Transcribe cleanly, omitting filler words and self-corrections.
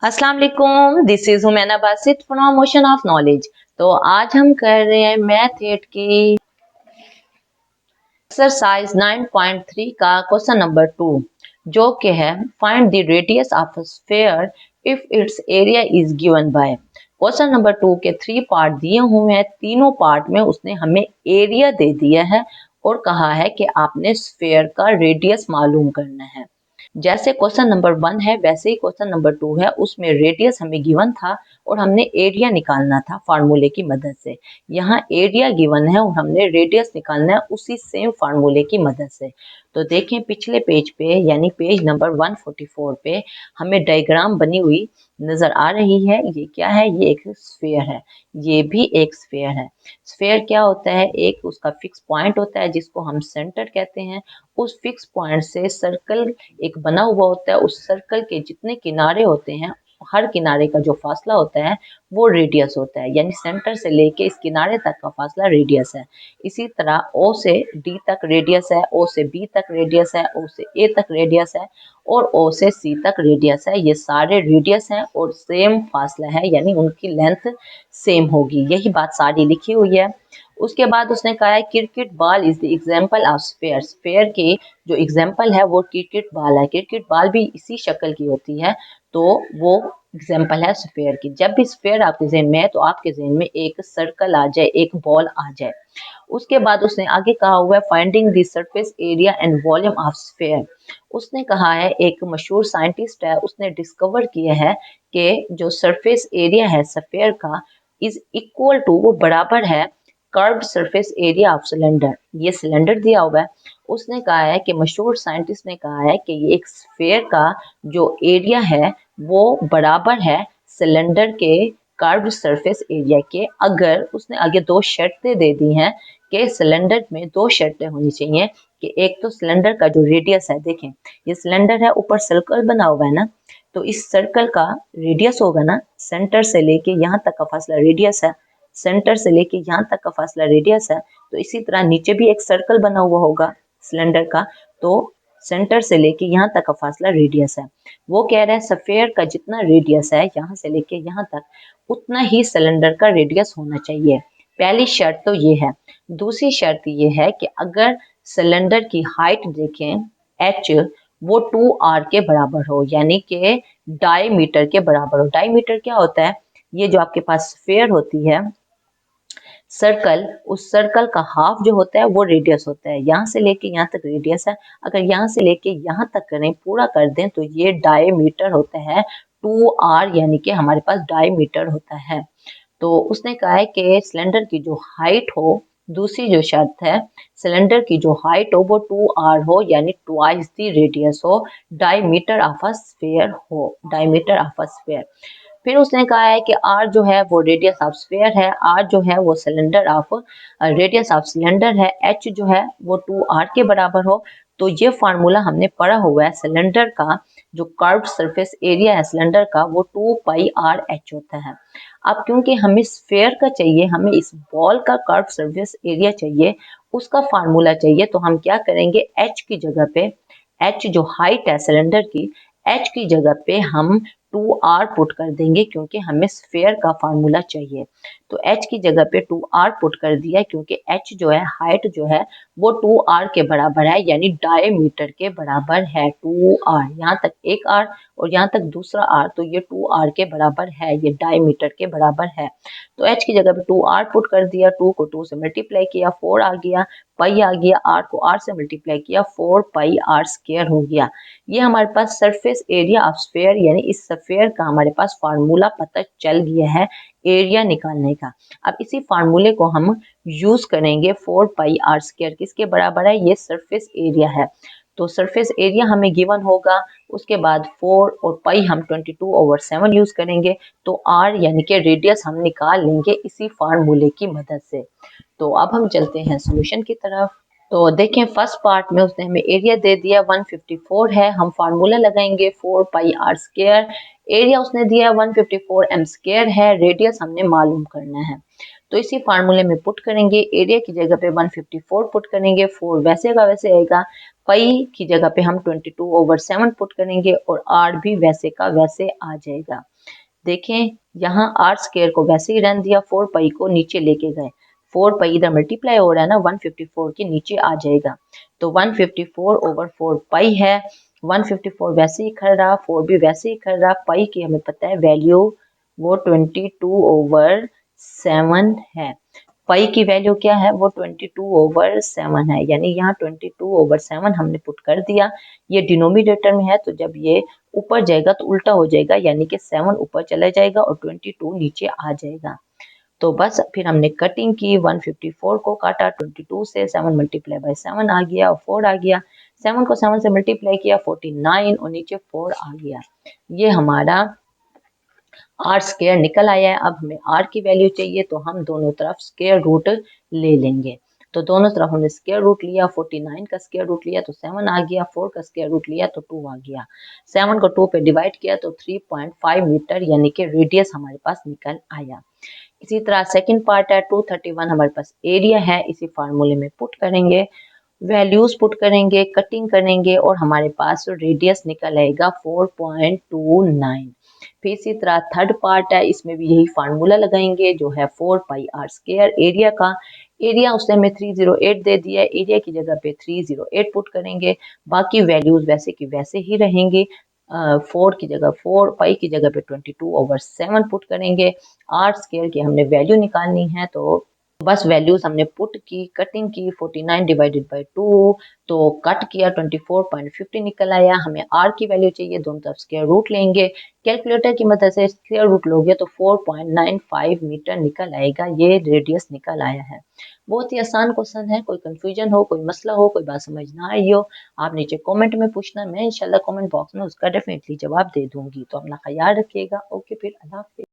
अस्सलाम वालेकुम, this is हुमैना Basit from motion of knowledge. तो आज हम कर रहे हैं मैथ 8 की एक्सरसाइज 9.3 का क्वेश्चन नंबर 2, जो कि है find the radius of a sphere if it's area is given by. Question number 2 के 3 पार्ट दिए हुए हैं, तीनों पार्ट में उसने हमें एरिया दे दिया है और कहा है कि आपने स्फीयर का रेडियस मालूम करना है। जैसे क्वेश्चन नंबर 1 है वैसे ही क्वेश्चन नंबर 2 है, उसमें रेडियस हमें गिवन था और हमने एरिया निकालना था फार्मूले की मदद से। यहाँ एरिया गिवन है और हमने रेडियस निकालना है उसी सेम फार्मूले की मदद से। तो देखें पिछले पेज पे यानी पेज नंबर 144 पे हमें डायग्राम बनी हुई नजर आ रही है। ये क्या है? ये एक स्फीयर है, ये भी एक स्फीयर है। स्फीयर क्या होता है? एक उसका फिक्स पॉइंट होता है जिसको हम सेंटर कहते हैं। उस फिक्स पॉइंट से सर्कल एक बना हुआ होता है, उस सर्कल के जितने किनारे होते हैं हर किनारे का जो फासला होता है वो रेडियस होता है, यानी सेंटर से लेके इस किनारे तक का फासला रेडियस है। इसी तरह ओ से डी तक रेडियस है, ओ से बी तक रेडियस है, ओ से ए तक रेडियस है और ओ से सी तक रेडियस है। ये सारे रेडियस हैं और सेम फासला है, यानी उनकी लेंथ सेम होगी। यही बात सारी लिखी हुई है। उसके बाद उसने कहा है cricket ball is the example of sphere. Sphere की जो एग्जाम्पल है वो क्रिकेट बॉल है। क्रिकेट बॉल भी इसी शक्ल की होती है, तो वो एग्जाम्पल है स्फीयर की। जब भी स्फीयर आपके जहन में है तो आपके जहन में एक सर्कल आ जाए, एक बॉल आ जाए। उसके बाद उसने आगे कहा हुआ है finding the surface area and volume of sphere. उसने कहा है, एक मशहूर साइंटिस्ट है, उसने डिस्कवर किया है कि जो सरफेस एरिया है स्फीयर का इज इक्वल टू, वो बराबर है curved surface area of cylinder. ये सिलेंडर दिया हुआ है। उसने कहा है कि मशहूर साइंटिस्ट ने कहा है कि ये एक स्फीयर का जो एरिया है वो बराबर है सिलेंडर के कर्व्ड सरफेस एरिया के। अगर उसने आगे दो शर्तें दे दी हैं कि सिलेंडर में दो शर्तें होनी चाहिए कि एक तो सिलेंडर का जो रेडियस है, देखें ये सिलेंडर है, ऊपर सर्कल बना हुआ है ना, तो इस सर्कल का रेडियस होगा ना, सेंटर से लेके यहाँ तक का फासला रेडियस है, सेंटर से लेके यहाँ तक का फासला रेडियस है। तो इसी तरह नीचे भी एक सर्कल बना हुआ होगा सिलेंडर का, तो सेंटर से लेके यहाँ तक का फासला रेडियस है। वो कह रहे हैं स्फीयर का जितना रेडियस है यहाँ से लेके यहाँ तक, उतना ही सिलेंडर का रेडियस होना चाहिए। पहली शर्त तो ये है। दूसरी शर्त ये है कि अगर सिलेंडर की हाइट देखें एच, वो 2r के बराबर हो, यानी कि डायमीटर के बराबर हो। डायमीटर क्या होता है? ये जो आपके पास स्फीयर होती है सर्कल, उस सर्कल का हाफ जो होता है वो रेडियस होता है। यहाँ से लेके यहाँ तक रेडियस है, अगर यहाँ से लेके यहाँ तक करें, पूरा कर दें, तो ये डायमीटर होता है 2r, यानी कि हमारे पास डायमीटर होता है। तो उसने कहा है कि सिलेंडर की जो हाइट हो, दूसरी जो शर्त है, सिलेंडर की जो हाइट हो वो 2r हो, यानी ट्वाइस द रेडियस हो, डायमीटर ऑफ अ स्फीयर हो, डायमीटर ऑफ अ स्फीयर। फिर उसने कहा है कि आर जो है वो रेडियस ऑफ स्फीयर है, आर जो है वो cylinder of radius of cylinder है, एच जो है वो 2r के बराबर हो। तो ये फार्मूला हमने पढ़ा हुआ है, सिलेंडर का जो कर्व्ड सरफेस एरिया है सिलेंडर का वो 2πr/h होता है। अब क्योंकि हमें स्फीयर का चाहिए, हमें इस बॉल का कर्व्ड सरफेस एरिया चाहिए, उसका फार्मूला चाहिए, तो हम क्या करेंगे, एच की जगह पे, एच जो हाइट है सिलेंडर की, एच की जगह पे हम 2r पुट कर देंगे क्योंकि हमें स्फीयर का फार्मूला चाहिए। तो h की जगह पे 2r पुट कर दिया क्योंकि h जो है, हाइट जो है वो 2r के बराबर है, यानी डायमीटर के बराबर है 2r। यहाँ तक एक r और यहाँ तक दूसरा r, तो ये 2r के बराबर है, ये डायमीटर के बराबर है। तो h की जगह पे 2r पुट कर दिया, 2 को 2 से मल्टीप्लाई किया 4 आ गया, पाई आ गया, r को r से मल्टीप्लाई किया 4πr² हो गया। ये हमारे पास सरफेस एरिया ऑफ स्फीयर, यानी इस स्फीयर का हमारे पास फार्मूला पता चल गया है एरिया निकालने का। अब इसी फार्मूले को हम यूज करेंगे 4πr², किसके बराबर है? ये सरफेस एरिया है। तो सरफेस एरिया हमें गिवन होगा, उसके बाद 4 और पाई हम 22/7 यूज करेंगे, तो r यानी कि रेडियस हम निकाल लेंगे इसी फार्मूले की मदद से। तो अब हम चलते हैं सॉल्यूशन की तरफ। तो देखें फर्स्ट पार्ट में उसने हमें एरिया दे दिया 154 है, हम फार्मूला लगाएंगे 4πr²। एरिया उसने दिया 154 m² है, रेडियस हमने मालूम करना है। तो इसी फार्मूले में पुट करेंगे, एरिया की जगह पे 154 पुट करेंगे, 4 वैसे का वैसे आएगा, पाई की जगह पे हम 22/7 पुट करेंगे और आर भी वैसे का वैसे आ जाएगा। देखें यहाँ आर स्क्वायर को वैसे ही रहने दिया, 4 पाई को नीचे लेके गए, 4 पाई इधर मल्टीप्लाई हो रहा है ना 154 के नीचे आ जाएगा, तो 154/4 पाई है, 154 वैसे ही खड़ रहा, 4 भी वैसे ही खड़ रहा, पाई की हमें पता है वैल्यू वो 22/7 है। पाई की वैल्यू क्या है, वो 22/7 है, यानी यहाँ 22/7 हमने पुट कर दिया। ये डिनोमिनेटर में है तो जब ये ऊपर जाएगा तो उल्टा हो जाएगा, यानी कि 7 ऊपर चला जाएगा और 22 नीचे आ जाएगा। तो बस फिर हमने कटिंग की, 154 को काटा 22 से, 7 मल्टीप्लाई बाय 7 आ गया और 4 आ गया, 7 को 7 से मल्टीप्लाई किया 49 और नीचे 4 आ गया। ये हमारा आर स्क्वायर निकल आया है। अब हमें आर की वैल्यू चाहिए तो हम दोनों तरफ स्क्वायर रूट ले लेंगे। तो दोनों तरफ हमने स्क्वायर रूट लिया, 49 का स्क्वायर रूट लिया तो 7 आ गया, 4 का स्क्वायर रूट लिया तो 2 आ गया, 7 को 2 पे डिवाइड किया तो 3.5 मीटर यानी कि रेडियस हमारे पास निकल आया। इसी तरह सेकंड पार्ट है 231, हमारे पास एरिया है, इसी फार्मूले में पुट करेंगे, वैल्यूज पुट करेंगे, कटिंग करेंगे और हमारे पास रेडियस निकल आएगा 4.29। फिर इसी तरह थर्ड पार्ट है, इसमें भी यही फार्मूला लगाएंगे जो है 4 पाई आर स्क्वायर एरिया का। एरिया उसने हमें 308 दे दिया है, एरिया की जगह पे 308 पुट करेंगे, बाकी वैल्यूज वैसे की वैसे ही रहेंगी। 4 की जगह 4, पाई की जगह पे 22/7 पुट करेंगे। आर स्क्वायर की हमने वैल्यू निकालनी है तो बस वैल्यूज हमने पुट की, कटिंग की, 49 डिवाइडेड बाय 2 तो कट किया 24.50 निकल आया। हमें आर की वैल्यू चाहिए, दोनों तरफ स्क्वायर रूट लेंगे, कैलकुलेटर की मदद से स्क्वायर रूट लोगे तो 4.95 मीटर निकल आएगा, ये रेडियस निकल आया है। बहुत ही आसान क्वेश्चन है, कोई कंफ्यूजन हो, कोई मसला हो, कोई बात समझ ना आई हो, आप नीचे कमेंट में पूछना, मैं इंशाल्लाह कमेंट बॉक्स में उसका डेफिनेटली जवाब दे दूंगी। तो अपना ख्याल रखिएगा, ओके फिर अल्लाह हाफिज़।